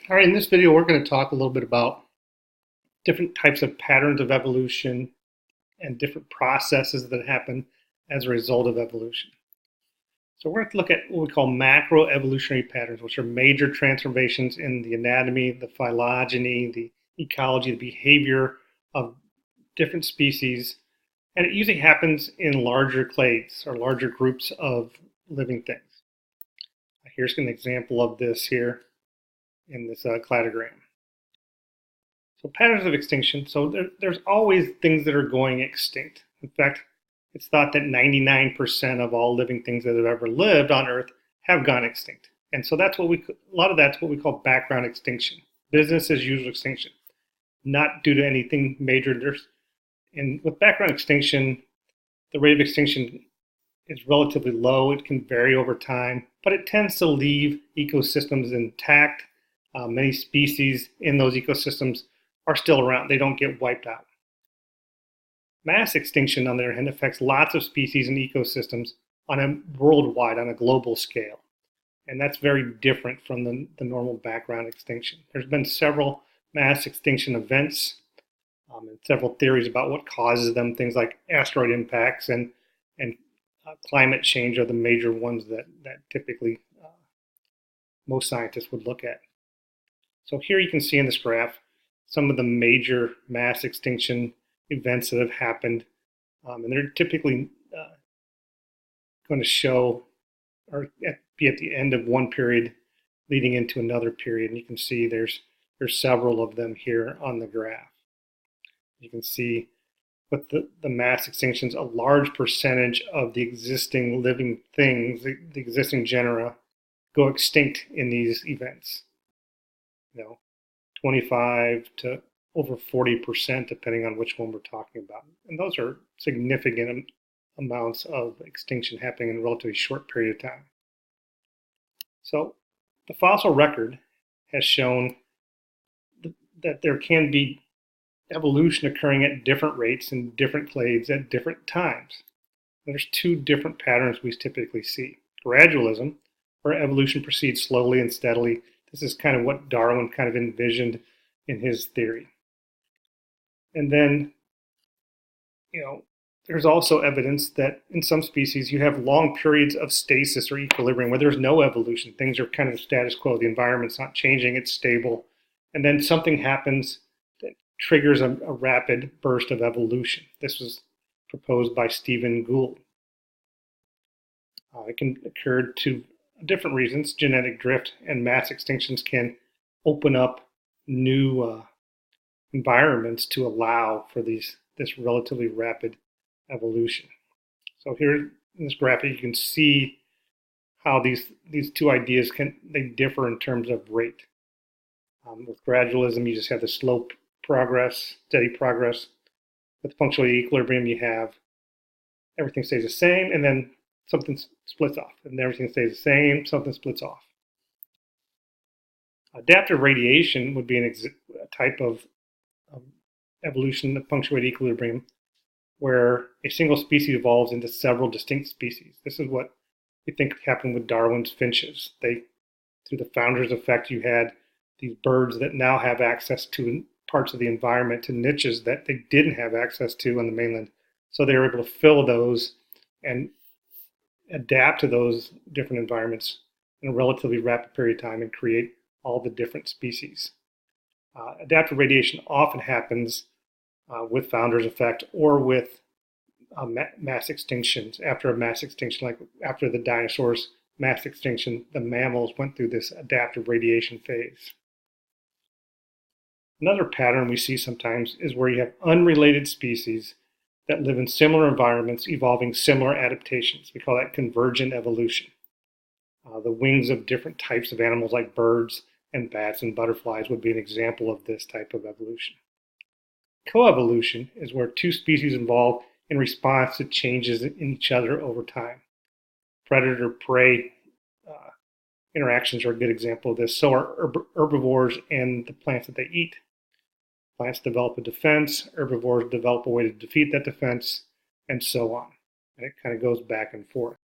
All right, in this video, we're going to talk a little bit about different types of patterns of evolution and different processes that happen as a result of evolution. So we're going to look at what we call macroevolutionary patterns, which are major transformations in the anatomy, the phylogeny, the ecology, the behavior of different species. And it usually happens in larger clades or larger groups of living things. Here's an example of this here in this cladogram. So patterns of extinction. So there's always things that are going extinct. In fact, it's thought that 99% of all living things that have ever lived on Earth have gone extinct. And so that's what a lot of that's what we call background extinction, business as usual extinction, not due to anything major. And with background extinction, the rate of extinction is relatively low. It can vary over time, but it tends to leave ecosystems intact. Many species in those ecosystems are still around. They don't get wiped out. Mass extinction, on the other hand, affects lots of species and ecosystems on a worldwide, on a global scale. And that's very different from the normal background extinction. There's been several mass extinction events and several theories about what causes them. Things like asteroid impacts and climate change are the major ones that typically most scientists would look at. So here you can see in this graph some of the major mass extinction events that have happened. And they're typically going to show or be at the end of one period leading into another period. And you can see there's several of them here on the graph. You can see with the mass extinctions, a large percentage of the existing living things, the existing genera, go extinct in these events. 25 to over 40%, depending on which one we're talking about. And those are significant amounts of extinction happening in a relatively short period of time. So the fossil record has shown that there can be evolution occurring at different rates in different clades at different times. There's two different patterns we typically see. Gradualism, where evolution proceeds slowly and steadily. This is kind of what Darwin kind of envisioned in his theory. And then, there's also evidence that in some species you have long periods of stasis or equilibrium where there's no evolution. Things are kind of status quo. The environment's not changing, it's stable. And then something happens that triggers a rapid burst of evolution. This was proposed by Stephen Gould. It can occur to different reasons. Genetic drift and mass extinctions can open up new environments to allow for this relatively rapid evolution. So here in this graphic, you can see how these two ideas they differ in terms of rate. With gradualism, you just have the slow progress, steady progress. With punctual equilibrium, you have everything stays the same, and then something splits off, and everything stays the same, something splits off. Adaptive radiation would be a type of evolution that punctuates equilibrium, where a single species evolves into several distinct species. This is what we think happened with Darwin's finches. Through the founder's effect, you had these birds that now have access to parts of the environment, to niches that they didn't have access to on the mainland. So they were able to fill those and adapt to those different environments in a relatively rapid period of time and create all the different species. Adaptive radiation often happens with founder's effect or with mass extinctions. After a mass extinction, like after the dinosaurs' mass extinction, the mammals went through this adaptive radiation phase. Another pattern we see sometimes is where you have unrelated species that live in similar environments evolving similar adaptations. We call that convergent evolution. The wings of different types of animals like birds and bats and butterflies would be an example of this type of evolution. Coevolution is where two species evolve in response to changes in each other over time. Predator-prey interactions are a good example of this. So are herbivores and the plants that they eat. Plants develop a defense, herbivores develop a way to defeat that defense, and so on. And it kind of goes back and forth.